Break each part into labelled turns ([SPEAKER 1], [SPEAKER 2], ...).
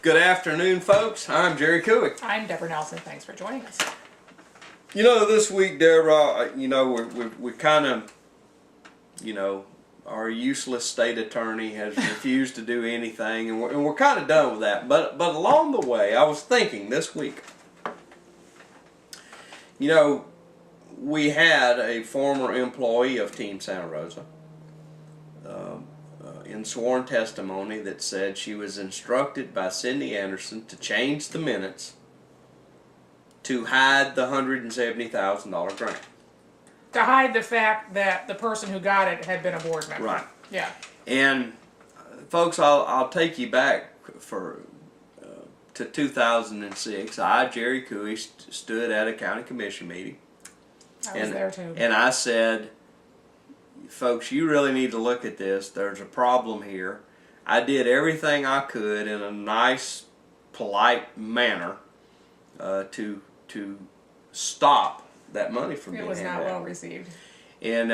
[SPEAKER 1] Good afternoon, folks. I'm Jerry Cooey.
[SPEAKER 2] I'm Deborah Nelson. Thanks for joining us.
[SPEAKER 1] You know, this week, Deborah, we kind of, our useless state attorney has refused to do anything, and we're kind of done with that. But along the way, I was thinking this week, we had a former employee of Team Santa Rosa in sworn testimony that said she was instructed by Cindy Anderson to change the minutes to hide the $170,000 grant.
[SPEAKER 2] To hide the fact that the person who got it had been a board member.
[SPEAKER 1] Right.
[SPEAKER 2] Yeah.
[SPEAKER 1] And folks, I'll take you back to 2006. I, Jerry Cooey, stood at a county commission meeting.
[SPEAKER 2] I was there too.
[SPEAKER 1] And I said, folks, you really need to look at this. There's a problem here. I did everything I could in a nice, polite manner to stop that money from being handed out.
[SPEAKER 2] It was not well received.
[SPEAKER 1] And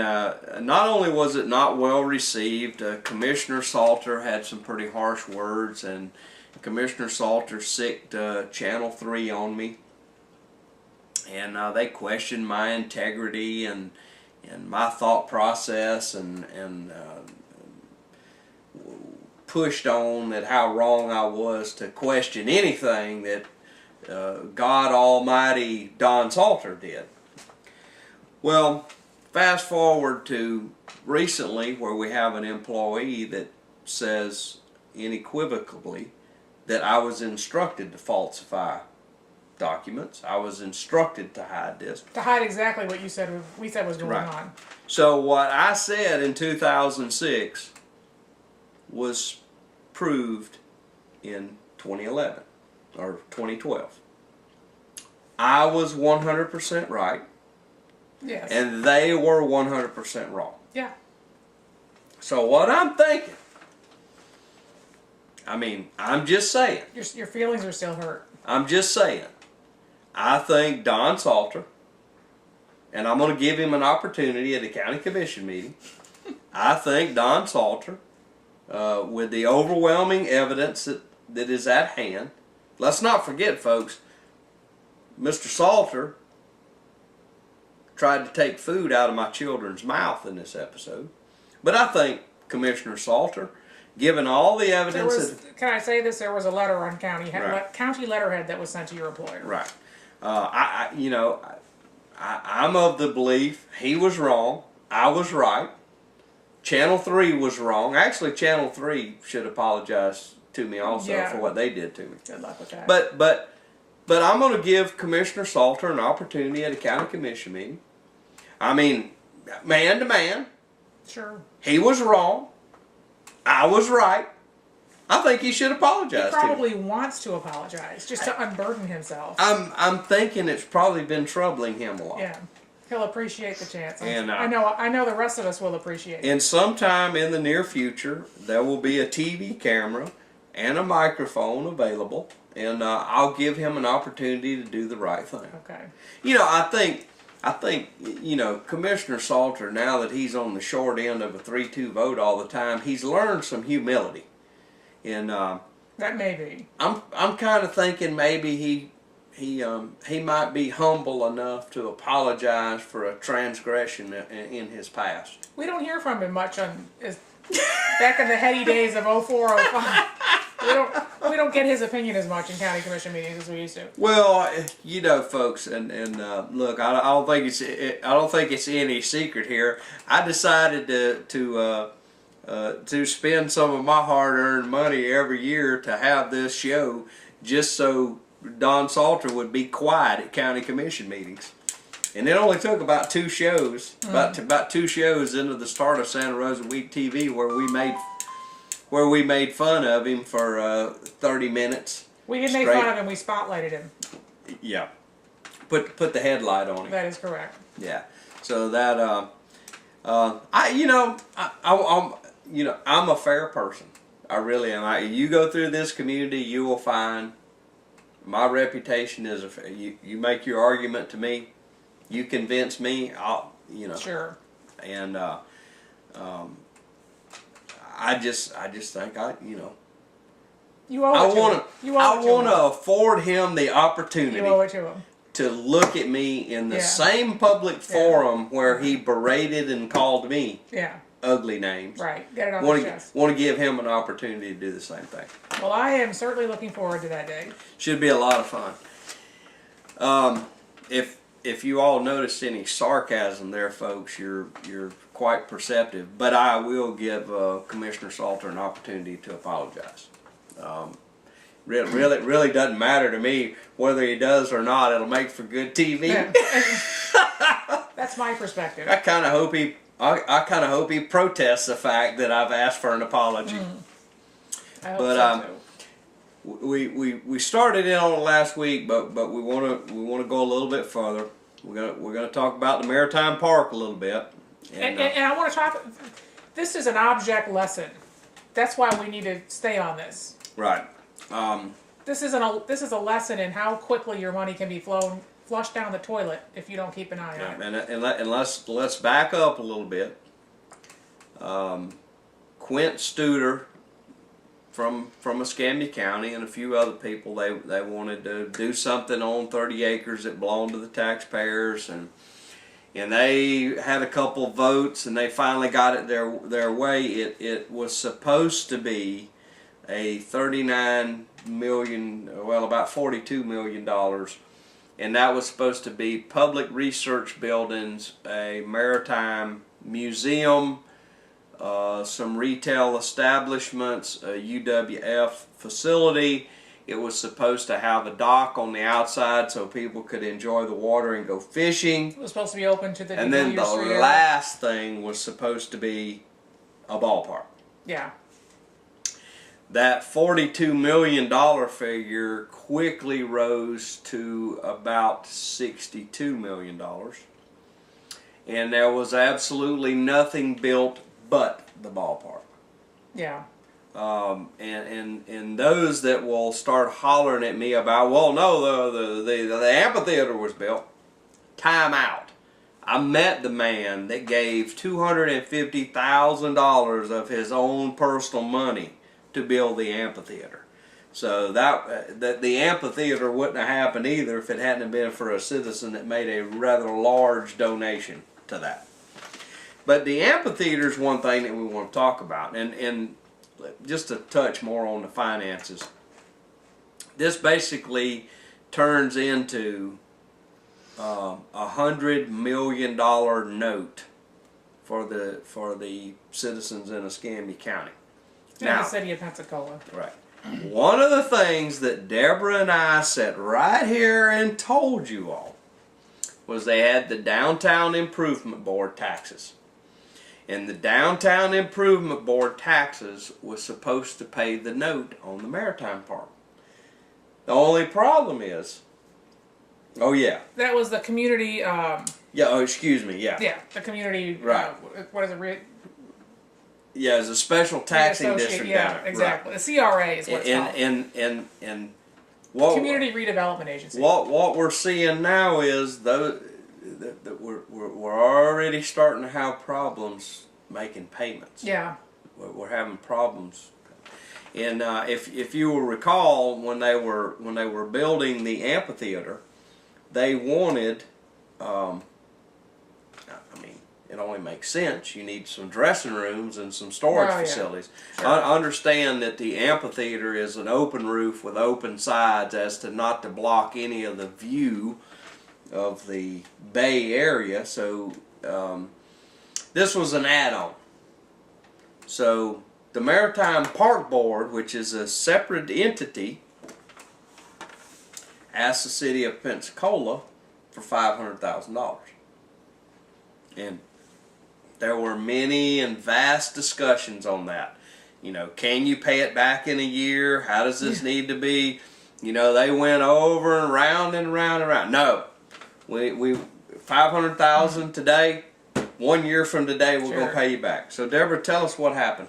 [SPEAKER 1] not only was it not well received, Commissioner Salter had some pretty harsh words, and Commissioner Salter sicked Channel 3 on me. And they questioned my integrity and my thought process, and pushed on at how wrong I was to question anything that God Almighty Don Salter did. Well, fast forward to recently, where we have an employee that says unequivocally that I was instructed to falsify documents. I was instructed to hide this.
[SPEAKER 2] To hide exactly what we said was going on.
[SPEAKER 1] So what I said in 2006 was proved in 2011 or 2012. I was 100% right.
[SPEAKER 2] Yes.
[SPEAKER 1] And they were 100% wrong.
[SPEAKER 2] Yeah.
[SPEAKER 1] So what I'm thinking, I'm just saying.
[SPEAKER 2] Your feelings are still hurt.
[SPEAKER 1] I'm just saying. I think Don Salter, and I'm going to give him an opportunity at a county commission meeting. I think Don Salter, with the overwhelming evidence that is at hand, let's not forget, folks, Mr. Salter tried to take food out of my children's mouth in this episode. But I think Commissioner Salter, given all the evidence...
[SPEAKER 2] Can I say this? There was a letter on county
[SPEAKER 1] Right.
[SPEAKER 2] letterhead that was sent to your employer.
[SPEAKER 1] Right. I'm of the belief he was wrong. I was right. Channel 3 was wrong. Actually, Channel 3 should apologize to me also for what they did to me.
[SPEAKER 2] Good luck with that.
[SPEAKER 1] But I'm going to give Commissioner Salter an opportunity at a county commission meeting. Man to man.
[SPEAKER 2] Sure.
[SPEAKER 1] He was wrong. I was right. I think he should apologize.
[SPEAKER 2] He probably wants to apologize, just to unburden himself.
[SPEAKER 1] I'm thinking it's probably been troubling him a lot.
[SPEAKER 2] Yeah. He'll appreciate the chance.
[SPEAKER 1] And
[SPEAKER 2] I know the rest of us will appreciate it.
[SPEAKER 1] And sometime in the near future, there will be a TV camera and a microphone available, and I'll give him an opportunity to do the right thing.
[SPEAKER 2] Okay.
[SPEAKER 1] I think Commissioner Salter, now that he's on the short end of a 3-2 vote all the time, he's learned some humility. And
[SPEAKER 2] that may be.
[SPEAKER 1] I'm kind of thinking maybe he might be humble enough to apologize for a transgression in his past.
[SPEAKER 2] We don't hear from him much back in the heady days of 04, 05. We don't get his opinion as much in county commission meetings as we used to.
[SPEAKER 1] Well, folks, and look, I don't think it's any secret here. I decided to spend some of my hard-earned money every year to have this show, just so Don Salter would be quiet at county commission meetings. And it only took about 2 shows, about 2 shows into the start of Santa Rosa Week TV, where we made fun of him for 30 minutes.
[SPEAKER 2] We didn't make fun of him. We spotlighted him.
[SPEAKER 1] Yeah, put the headlight on him.
[SPEAKER 2] That is correct.
[SPEAKER 1] Yeah. So that I'm a fair person. I really am. You go through this community, you will find my reputation is you make your argument to me, you convince me,
[SPEAKER 2] Sure.
[SPEAKER 1] And I just think
[SPEAKER 2] You owe
[SPEAKER 1] I
[SPEAKER 2] it to him.
[SPEAKER 1] want
[SPEAKER 2] You
[SPEAKER 1] to.
[SPEAKER 2] owe
[SPEAKER 1] I
[SPEAKER 2] it to
[SPEAKER 1] want
[SPEAKER 2] him.
[SPEAKER 1] to afford him the
[SPEAKER 2] You
[SPEAKER 1] opportunity
[SPEAKER 2] owe it to him.
[SPEAKER 1] to look at me in the
[SPEAKER 2] Yeah.
[SPEAKER 1] same public forum where he berated and called me
[SPEAKER 2] Yeah.
[SPEAKER 1] ugly names.
[SPEAKER 2] Right. Get it off
[SPEAKER 1] Want
[SPEAKER 2] his
[SPEAKER 1] to
[SPEAKER 2] chest.
[SPEAKER 1] want to give him an opportunity to do the same thing.
[SPEAKER 2] Well, I am certainly looking forward to that day.
[SPEAKER 1] Should be a lot of fun. If you all noticed any sarcasm there, folks, you're quite perceptive. But I will give Commissioner Salter an opportunity to apologize. Really doesn't matter to me whether he does or not. It'll make for good TV.
[SPEAKER 2] Yeah. That's my perspective.
[SPEAKER 1] I kind of hope he. I kind of hope he protests the fact that I've asked for an apology.
[SPEAKER 2] I hope
[SPEAKER 1] But
[SPEAKER 2] so too.
[SPEAKER 1] we started in on it last week, but we want to go a little bit further. We're gonna talk about the Maritime Park a little bit.
[SPEAKER 2] And I want to talk. This is an object lesson. That's why we need to stay on this.
[SPEAKER 1] Right.
[SPEAKER 2] This is a lesson in how quickly your money can be flushed down the toilet if you don't keep an eye on it.
[SPEAKER 1] And let's back up a little bit. Quint Studer from Escambia County and a few other people, they wanted to do something on 30 acres that belonged to the taxpayers, and they had a couple votes and they finally got it their way. It was supposed to be a $39 million, well, about $42 million, and that was supposed to be public research buildings, a maritime museum, some retail establishments, a UWF facility. It was supposed to have a dock on the outside so people could enjoy the water and go fishing.
[SPEAKER 2] It was supposed to be open to the
[SPEAKER 1] And then the
[SPEAKER 2] area.
[SPEAKER 1] last thing was supposed to be a ballpark.
[SPEAKER 2] Yeah.
[SPEAKER 1] That $42 million figure quickly rose to about $62 million. And there was absolutely nothing built but the ballpark.
[SPEAKER 2] Yeah.
[SPEAKER 1] And those that will start hollering at me about, well, no, the amphitheater was built. Time out. I met the man that gave $250,000 of his own personal money to build the amphitheater. So that the amphitheater wouldn't have happened either if it hadn't been for a citizen that made a rather large donation to that. But the amphitheater is one thing that we want to talk about, and just to touch more on the finances. This basically turns into $100 million note for the citizens in Escambia County.
[SPEAKER 2] In the city of Pensacola.
[SPEAKER 1] Right. One of the things that Deborah and I sat right here and told you all was they had the Downtown Improvement Board taxes. And the Downtown Improvement Board taxes was supposed to pay the note on the Maritime Park. The only problem is, oh yeah.
[SPEAKER 2] That was the community.
[SPEAKER 1] Yeah, oh excuse me, yeah.
[SPEAKER 2] Yeah, the community.
[SPEAKER 1] Right.
[SPEAKER 2] What is it?
[SPEAKER 1] Yeah, it's a special taxing district down there.
[SPEAKER 2] Exactly. Right. The CRA is what's called.
[SPEAKER 1] And what
[SPEAKER 2] Community Redevelopment Agency.
[SPEAKER 1] What we're seeing now is that we're already starting to have problems making payments.
[SPEAKER 2] Yeah.
[SPEAKER 1] We're having problems. And if you will recall, when they were building the amphitheater, they wanted. It only makes sense. You need some dressing rooms and some storage facilities.
[SPEAKER 2] Sure.
[SPEAKER 1] I understand that the amphitheater is an open roof with open sides as to not to block any of the view of the bay area. So this was an add-on. So the Maritime Park Board, which is a separate entity, asked the city of Pensacola for $500,000. And there were many and vast discussions on that. You know, can you pay it back in a year? How does this need to be? You know, they went over and round and round and round. No, we $500,000 today. 1 year from today, we're going to pay you back. So, Deborah, tell us what happened.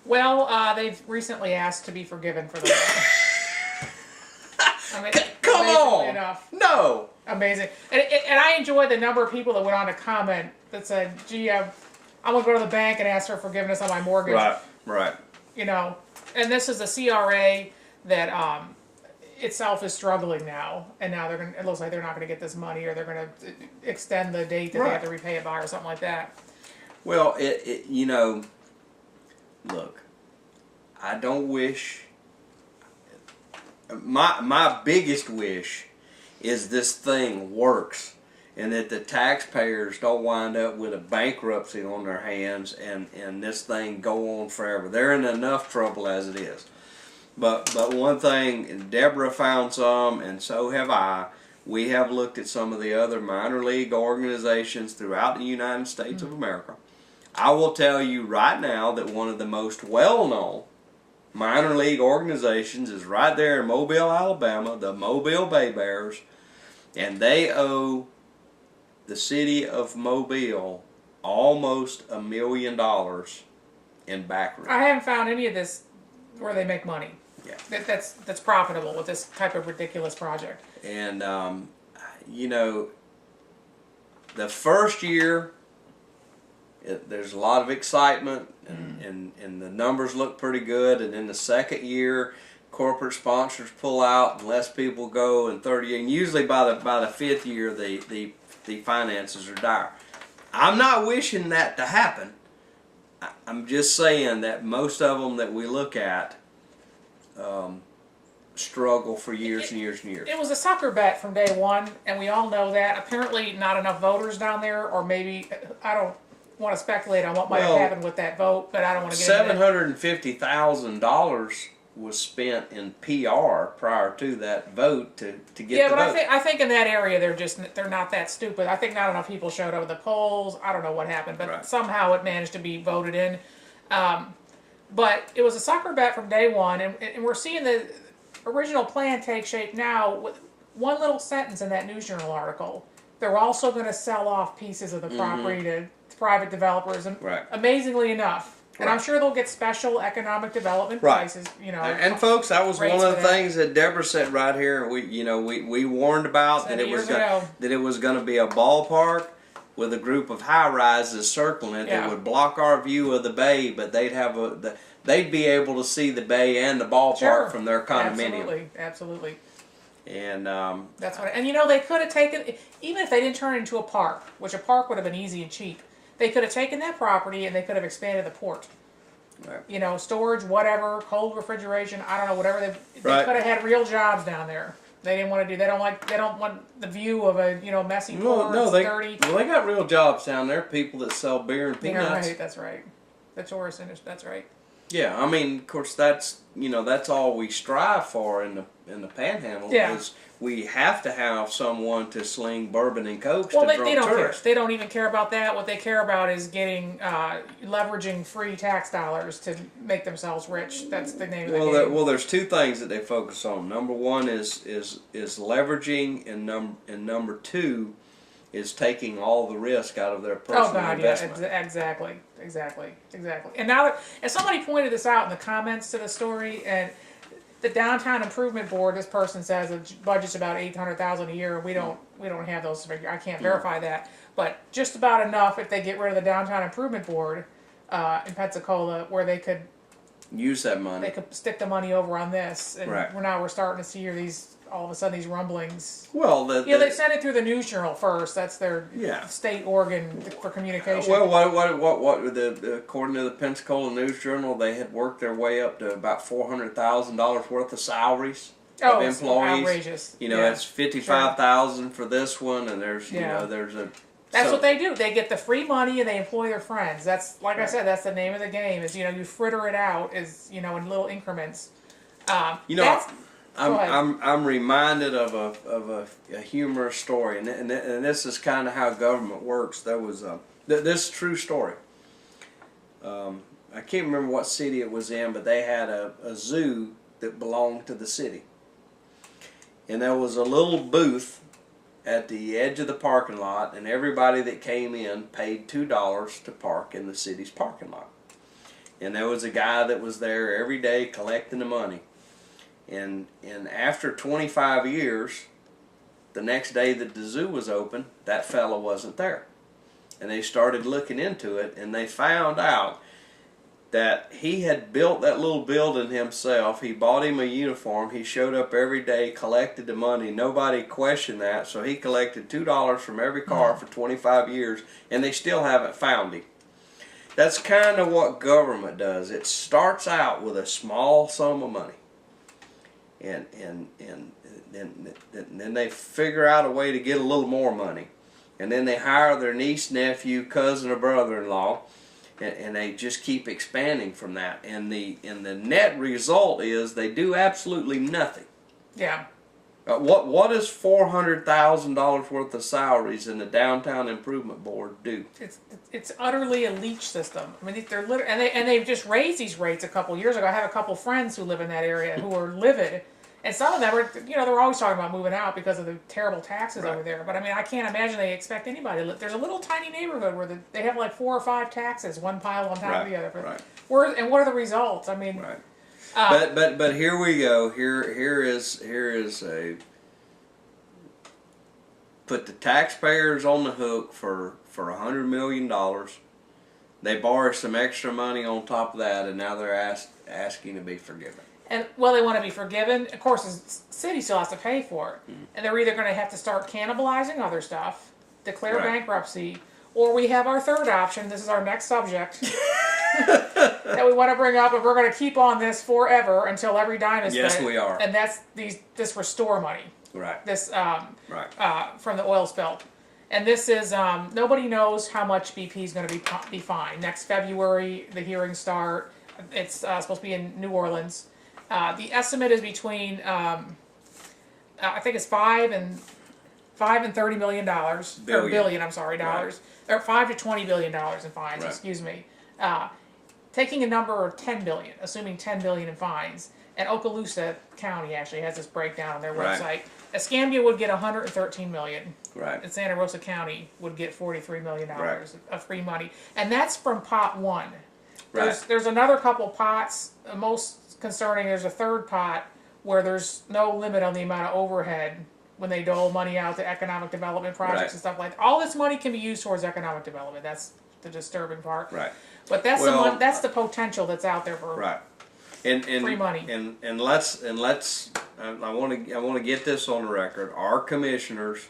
[SPEAKER 2] Well, they've recently asked to be forgiven for the
[SPEAKER 1] Come on!
[SPEAKER 2] Enough.
[SPEAKER 1] No!
[SPEAKER 2] Amazing. And I enjoy the number of people that went on to comment that said, gee, I'm going to go to the bank and ask for forgiveness on my mortgage.
[SPEAKER 1] Right.
[SPEAKER 2] You know, and this is the CRA. that itself is struggling now, and now it looks like they're not going to get this money, or they're going to extend the date that they have to repay it by, or something like that.
[SPEAKER 1] Well, look, I don't wish. My biggest wish is this thing works, and that the taxpayers don't wind up with a bankruptcy on their hands, and this thing go on forever. They're in enough trouble as it is. But one thing, Deborah found some, and so have I. We have looked at some of the other minor league organizations throughout the United States of America. I will tell you right now that one of the most well-known minor league organizations is right there in Mobile, Alabama, the Mobile Bay Bears, and they owe the city of Mobile almost $1 million in back rent.
[SPEAKER 2] I haven't found any of this where they make money.
[SPEAKER 1] Yeah.
[SPEAKER 2] That's profitable with this type of ridiculous project.
[SPEAKER 1] And the first year, there's a lot of excitement, and the numbers look pretty good. And then the second year, corporate sponsors pull out, and less people go. And third year, and usually by the fifth year, the finances are dire. I'm not wishing that to happen. I'm just saying that most of them that we look at struggle for years and years and years.
[SPEAKER 2] It was a sucker bet from day one, and we all know that. Apparently, not enough voters down there, or maybe I don't want to speculate on what might have happened with that vote, but I don't want to get into
[SPEAKER 1] $750,000 was spent in PR prior to that vote to get the vote.
[SPEAKER 2] But I think in that area they're not that stupid. I think not enough people showed up at the polls. I don't know what happened, but somehow it managed to be voted in. But it was a sucker bet from day one, and we're seeing the original plan take shape now with one little sentence in that News Journal article. They're also going to sell off pieces of the property to private developers, and amazingly enough. And I'm sure they'll get special economic development prices,
[SPEAKER 1] And folks, that was one of the things that Deborah said right here. We warned about that it was going to be a ballpark with a group of high rises circling it that would block our view of the bay, but they'd be able to see the bay and the ballpark from their condominium.
[SPEAKER 2] Absolutely.
[SPEAKER 1] And
[SPEAKER 2] that's what. And they could have taken, even if they didn't turn it into a park, which a park would have been easy and cheap. They could have taken that property and they could have expanded the port. Right. Storage, whatever, cold refrigeration. I don't know, whatever they could have had real jobs down there. They didn't want to do. They don't want the view of a messy port. Dirty.
[SPEAKER 1] Well, they got real jobs down there. People that sell beer and peanuts.
[SPEAKER 2] Yeah, right. That's right. The tourist industry. That's right.
[SPEAKER 1] Yeah, I mean, of course, that's all we strive for in the Panhandle.
[SPEAKER 2] Yeah.
[SPEAKER 1] Is we have to have someone to sling bourbon and cokes
[SPEAKER 2] to
[SPEAKER 1] draw
[SPEAKER 2] they don't
[SPEAKER 1] tourists.
[SPEAKER 2] Care. They don't even care about that. What they care about is leveraging free tax dollars to make themselves rich. That's the name of the game.
[SPEAKER 1] Well, there's two things that they focus on. Number one is leveraging, and number two is taking all the risk out of their personal investment.
[SPEAKER 2] Yeah, exactly. And now and somebody pointed this out in the comments to the story, and the Downtown Improvement Board, this person says the budget's about $800,000 a year. We don't have those figures. I can't verify that, but just about enough if they get rid of the Downtown Improvement Board in Pensacola, where they could
[SPEAKER 1] use that money.
[SPEAKER 2] They could stick the money over on this, and we're starting to see all of a sudden these rumblings.
[SPEAKER 1] Well,
[SPEAKER 2] they sent it through the News Journal first. That's their state organ for communication.
[SPEAKER 1] According to the Pensacola News Journal, they had worked their way up to about $400,000 worth of salaries of employees.
[SPEAKER 2] Outrageous.
[SPEAKER 1] It's $55,000 for this one, and there's there's a.
[SPEAKER 2] That's what they do. They get the free money and they employ their friends. That's I said. That's the name of the game. Is you fritter it out in little increments.
[SPEAKER 1] I'm reminded of a humorous story, and this is kind of how government works. There was this true story. I can't remember what city it was in, but they had a zoo that belonged to the city, and there was a little booth at the edge of the parking lot, and everybody that came in paid $2 to park in the city's parking lot. And there was a guy that was there every day collecting the money. And after 25 years, the next day that the zoo was open, that fellow wasn't there. And they started looking into it, and they found out that he had built that little building himself. He bought him a uniform. He showed up every day, collected the money. Nobody questioned that, so he collected $2 from every car for 25 years, and they still haven't found him. That's kind of what government does. It starts out with a small sum of money, and then they figure out a way to get a little more money, and then they hire their niece, nephew, cousin, or brother-in-law. And they just keep expanding from that, and the net result is they do absolutely nothing.
[SPEAKER 2] Yeah.
[SPEAKER 1] What does $400,000 worth of salaries in the Downtown Improvement Board do?
[SPEAKER 2] It's utterly a leech system. I mean, they're and they've just raised these rates a couple years ago. I have a couple friends who live in that area who are livid. And some of them are, they're always talking about moving out because of the terrible taxes over there. But I mean, I can't imagine they expect anybody to live. There's a little tiny neighborhood where they have like 4 or 5 taxes, one piled on top of the other.
[SPEAKER 1] Right.
[SPEAKER 2] And what are the results? I mean,
[SPEAKER 1] but here we go. Here is a put the taxpayers on the hook for $100 million. They borrow some extra money on top of that, and now they're asking to be forgiven.
[SPEAKER 2] And, well, they want to be forgiven. Of course, the city still has to pay for it. And they're either going to have to start cannibalizing other stuff, declare bankruptcy, or we have our third option. This is our next subject that we want to bring up, and we're going to keep on this forever until every dime is spent.
[SPEAKER 1] Yes, we are.
[SPEAKER 2] And that's this restore money.
[SPEAKER 1] Right.
[SPEAKER 2] This from the oil spill. And this is, nobody knows how much BP is going to be fined. Next February, the hearings start. It's supposed to be in New Orleans. The estimate is between, I think it's $5 and $30 million, or billion. I'm sorry, dollars, or $5 to $20 billion in fines. Excuse me. Taking a number of $10 billion, assuming $10 billion in fines, and Okaloosa County actually has this breakdown on their website. Escambia would get $113 million.
[SPEAKER 1] Right.
[SPEAKER 2] And Santa Rosa County would get $43 million of free money, and that's from pot one. There's another couple pots. Most concerning, there's a third pot where there's no limit on the amount of overhead when they dole money out to economic development projects and stuff like that. All this money can be used towards economic development. That's the disturbing part.
[SPEAKER 1] Right.
[SPEAKER 2] But that's that's the potential that's out there for free money.
[SPEAKER 1] And let's I want to get this on the record. Our commissioners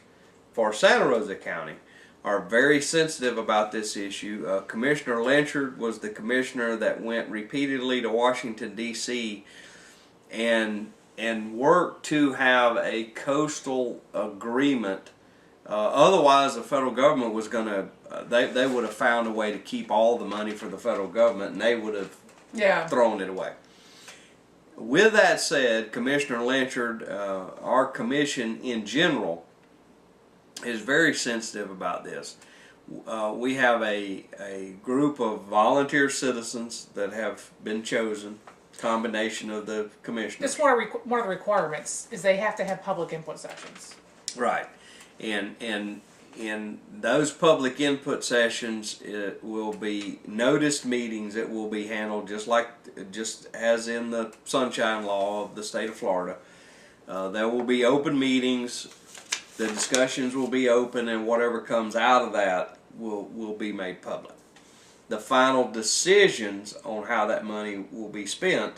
[SPEAKER 1] for Santa Rosa County are very sensitive about this issue. Commissioner Lynchard was the commissioner that went repeatedly to Washington, D.C. and worked to have a coastal agreement. Otherwise, the federal government was going to, they would have found a way to keep all the money for the federal government, and they would have thrown it away. With that said, Commissioner Lynchard, our commission in general, is very sensitive about this. We have a group of volunteer citizens that have been chosen, combination of the commissioners.
[SPEAKER 2] That's one of the requirements is they have to have public input sessions.
[SPEAKER 1] Right, and in those public input sessions, it will be noticed meetings. It will be handled just as in the Sunshine Law of the state of Florida. There will be open meetings. The discussions will be open, and whatever comes out of that will be made public. The final decisions on how that money will be spent,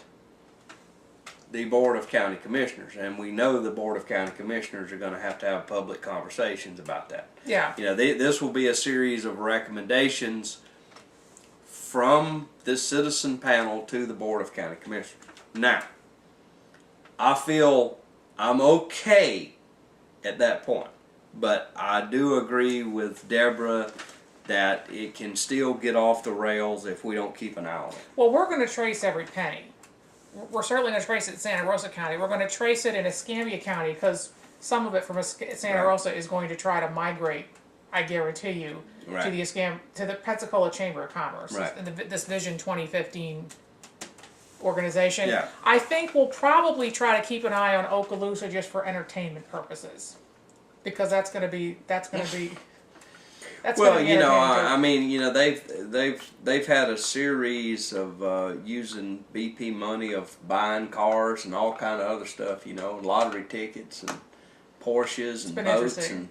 [SPEAKER 1] the Board of County Commissioners, and we know the Board of County Commissioners are going to have public conversations about that.
[SPEAKER 2] Yeah.
[SPEAKER 1] This will be a series of recommendations from this citizen panel to the Board of County Commissioners. Now, I feel I'm okay at that point, but I do agree with Deborah that it can still get off the rails if we don't keep an eye on it.
[SPEAKER 2] Well, we're going to trace every penny. We're certainly going to trace it in Santa Rosa County. We're going to trace it in Escambia County because some of it from Santa Rosa is going to try to migrate, I guarantee you, to the Pensacola Chamber of Commerce, and this Vision 2015 organization.
[SPEAKER 1] Yeah.
[SPEAKER 2] I think we'll probably try to keep an eye on Okaloosa just for entertainment purposes, because that's going to be. Well,
[SPEAKER 1] I mean, they've had a series of using BP money of buying cars and all kind of other stuff, lottery tickets and Porsches and boats and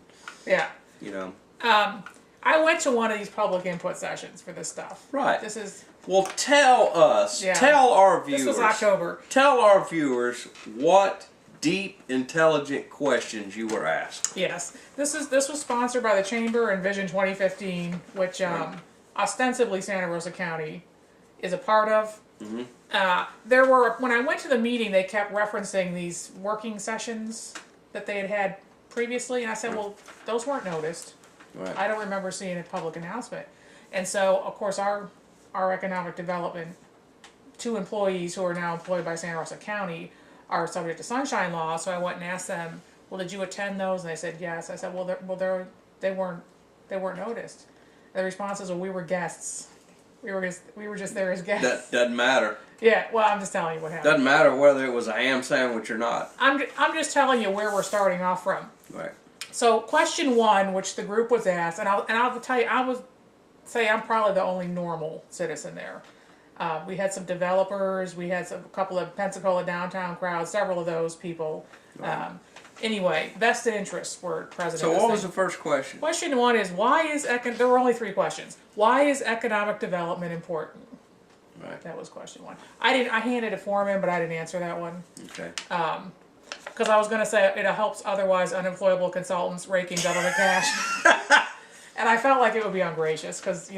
[SPEAKER 1] I
[SPEAKER 2] went to one of these public input sessions for this stuff.
[SPEAKER 1] Right.
[SPEAKER 2] This is
[SPEAKER 1] Well, tell us,
[SPEAKER 2] Yeah.
[SPEAKER 1] tell our viewers.
[SPEAKER 2] This was October.
[SPEAKER 1] Tell our viewers what deep, intelligent questions you were asked.
[SPEAKER 2] Yes, this was sponsored by the Chamber and Vision 2015, which ostensibly Santa Rosa County is a part of.
[SPEAKER 1] Mm-hmm.
[SPEAKER 2] There were, when I went to the meeting, they kept referencing these working sessions that they had previously, and I said, well, those weren't noticed.
[SPEAKER 1] Right.
[SPEAKER 2] I don't remember seeing a public announcement. And so, of course, our economic development, 2 employees who are now employed by Santa Rosa County are subject to sunshine law. So I went and asked them, well, did you attend those? And they said yes. I said, they weren't noticed. And the response is, well, we were guests. We were just there as guests.
[SPEAKER 1] That doesn't matter.
[SPEAKER 2] Yeah, well, I'm just telling you what happened.
[SPEAKER 1] Doesn't matter whether it was a ham sandwich or not.
[SPEAKER 2] I'm just telling you where we're starting off from.
[SPEAKER 1] Right.
[SPEAKER 2] So question 1, which the group was asked, and I'll tell you, I would say I'm probably the only normal citizen there. We had some developers, we had a couple of Pensacola downtown crowds, several of those people.
[SPEAKER 1] Right.
[SPEAKER 2] Anyway, vested interests were present.
[SPEAKER 1] So what was the first question?
[SPEAKER 2] Question 1 is, there were only 3 questions. Why is economic development important?
[SPEAKER 1] Right.
[SPEAKER 2] That was question 1. I handed a form in, but I didn't answer that one.
[SPEAKER 1] Okay.
[SPEAKER 2] Because I was going to say it helps otherwise unemployable consultants raking government cash. And I felt like it would be ungracious because,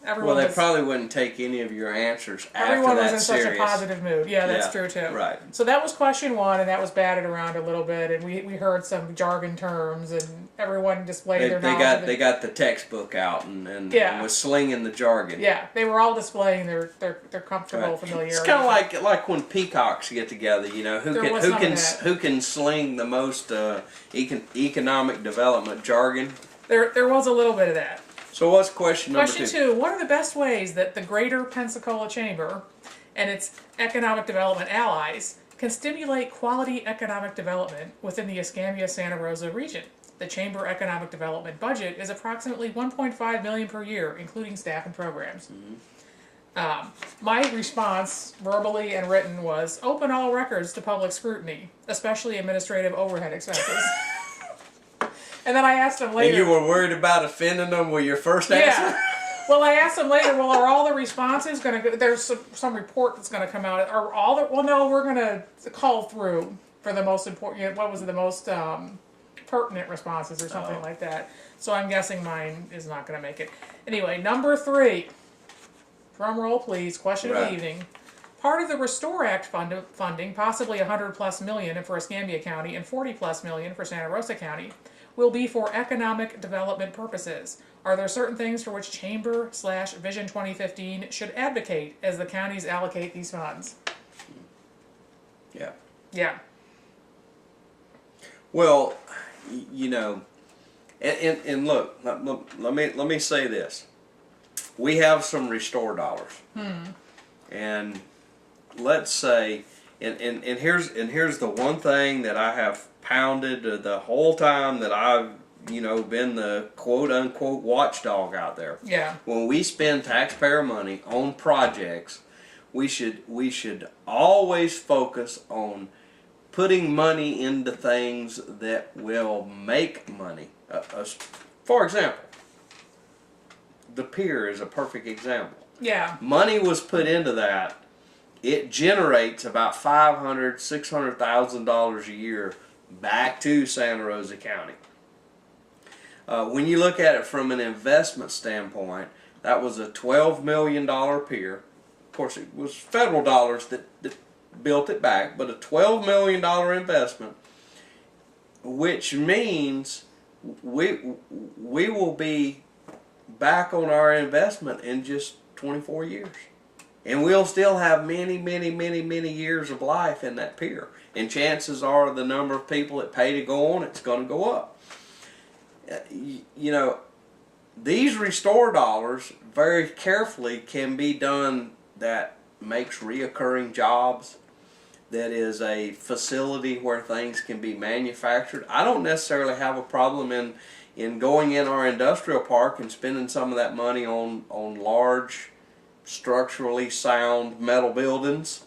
[SPEAKER 2] everyone
[SPEAKER 1] Well, they probably wouldn't take any of your answers after
[SPEAKER 2] everyone was
[SPEAKER 1] that
[SPEAKER 2] in
[SPEAKER 1] serious.
[SPEAKER 2] such a positive mood. Yeah, that's true too.
[SPEAKER 1] Right.
[SPEAKER 2] So that was question 1, and that was batted around a little bit, and we heard some jargon terms, and everyone displayed their knowledge.
[SPEAKER 1] They got the textbook out and was slinging the jargon.
[SPEAKER 2] Yeah, they were all displaying their comfortable familiarity.
[SPEAKER 1] It's kind of like when peacocks get together. Who can sling the most economic development jargon.
[SPEAKER 2] There was a little bit of that.
[SPEAKER 1] So what's question number 2?
[SPEAKER 2] Question 2, what are the best ways that the Greater Pensacola Chamber and its economic development allies can stimulate quality economic development within the Escambia-Santa Rosa region? The Chamber Economic Development budget is approximately $1.5 million per year, including staff and programs. Mm-hmm. My response, verbally and written, was open all records to public scrutiny, especially administrative overhead expenses. And then I asked them later.
[SPEAKER 1] And you were worried about offending them with your first answer?
[SPEAKER 2] Yeah. Well, I asked them later, well, are all the responses going to go, there's some report that's going to come out, are all the, well, no, we're going to call through for the most important, what was it, the most pertinent responses or something like that. So I'm guessing mine is not going to make it. Anyway, number 3, drum roll please, question of the evening. Part of the Restore Act funding, possibly $100+ million for Escambia County and $40+ million for Santa Rosa County, will be for economic development purposes. Are there certain things for which Chamber/Vision 2015 should advocate as the counties allocate these funds?
[SPEAKER 1] Yeah.
[SPEAKER 2] Yeah.
[SPEAKER 1] Well, and look, let me say this. We have some Restore dollars. And let's say, and here's the one thing that I have pounded the whole time that I've been the quote unquote watchdog out there.
[SPEAKER 2] Yeah.
[SPEAKER 1] When we spend taxpayer money on projects, we should always focus on putting money into things that will make money. For example, the pier is a perfect example.
[SPEAKER 2] Yeah.
[SPEAKER 1] Money was put into that. It generates about $500,000, $600,000 a year back to Santa Rosa County. When you look at it from an investment standpoint, that was a $12 million pier. Of course, it was federal dollars that built it back, but a $12 million investment, which means we will be back on our investment in just 24 years. And we'll still have many, many, many, many years of life in that pier. And chances are the number of people that pay to go on it's going to go up. These Restore dollars very carefully can be done that makes reoccurring jobs, that is a facility where things can be manufactured. I don't necessarily have a problem in going in our industrial park and spending some of that money on large, structurally sound metal buildings.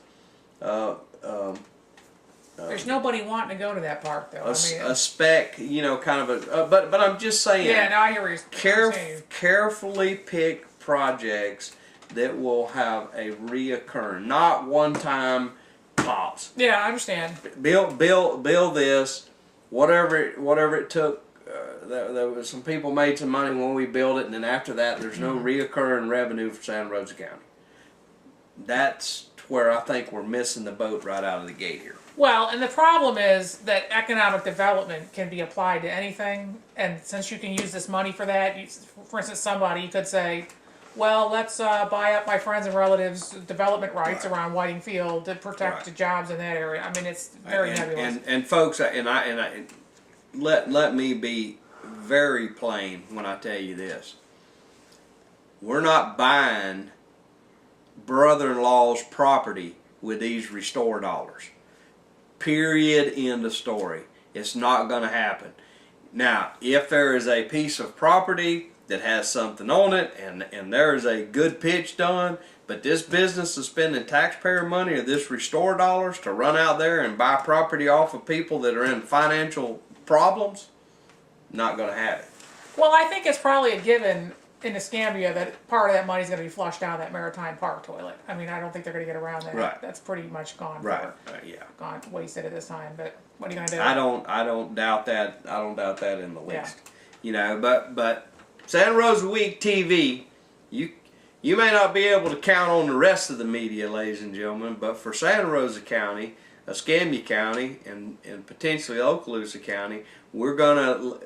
[SPEAKER 2] There's nobody wanting to go to that park, though.
[SPEAKER 1] A spec, kind of a. But I'm just saying.
[SPEAKER 2] Yeah, no, I hear what you're saying.
[SPEAKER 1] Carefully pick projects that will have a reoccurring, not one-time pops.
[SPEAKER 2] Yeah, I understand.
[SPEAKER 1] Build this, whatever it took. There was some people made some money when we built it, and then after that, there's no reoccurring revenue for Santa Rosa County. That's where I think we're missing the boat right out of the gate here.
[SPEAKER 2] Well, and the problem is that economic development can be applied to anything, and since you can use this money for that, for instance, somebody could say, well, let's buy up my friends and relatives' development rights around Whiting Field to protect the jobs in that area. I mean, it's very nebulous.
[SPEAKER 1] And folks, let me be very plain when I tell you this. We're not buying brother-in-law's property with these restore dollars. Period. End of story. It's not going to happen. Now, if there is a piece of property that has something on it and there is a good pitch done, but this business is spending taxpayer money or this restore dollars to run out there and buy property off of people that are in financial problems, not going to have it.
[SPEAKER 2] Well, I think it's probably a given in Escambia that part of that money is going to be flushed down that Maritime Park toilet. I mean, I don't think they're going to get around that.
[SPEAKER 1] Right.
[SPEAKER 2] That's pretty much gone.
[SPEAKER 1] Right.
[SPEAKER 2] Yeah. Gone wasted at this time. But what are you going to do?
[SPEAKER 1] I don't doubt that. I don't doubt that in the least. You know, but Santa Rosa Week TV, you may not be able to count on the rest of the media, ladies and gentlemen, but for Santa Rosa County, Escambia County, and potentially Okaloosa County, we're gonna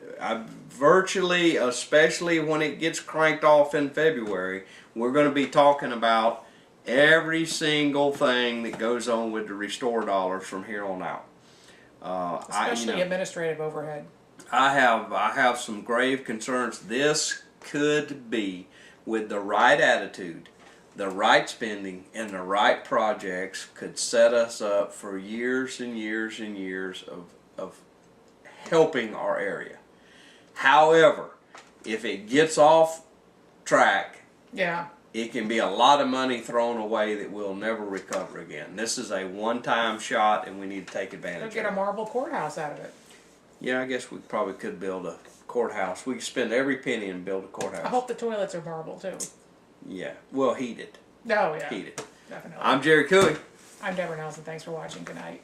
[SPEAKER 1] virtually, especially when it gets cranked off in February, we're gonna be talking about every single thing that goes on with the restore dollars from here on out.
[SPEAKER 2] Especially administrative overhead.
[SPEAKER 1] I have some grave concerns. This could be, with the right attitude, the right spending, and the right projects, could set us up for years and years and years of helping our area. However, if it gets off track, it can be a lot of money thrown away that we'll never recover again. This is a one-time shot, and we need to take advantage of it.
[SPEAKER 2] They'll get a marble courthouse out of it.
[SPEAKER 1] Yeah, I guess we probably could build a courthouse. We could spend every penny and build a courthouse.
[SPEAKER 2] I hope the toilets are marble, too.
[SPEAKER 1] Yeah, well, heated.
[SPEAKER 2] Oh, yeah.
[SPEAKER 1] Heated.
[SPEAKER 2] Definitely.
[SPEAKER 1] I'm Jerry Cooey.
[SPEAKER 2] I'm Deborah Nelson. Thanks for watching. Good night.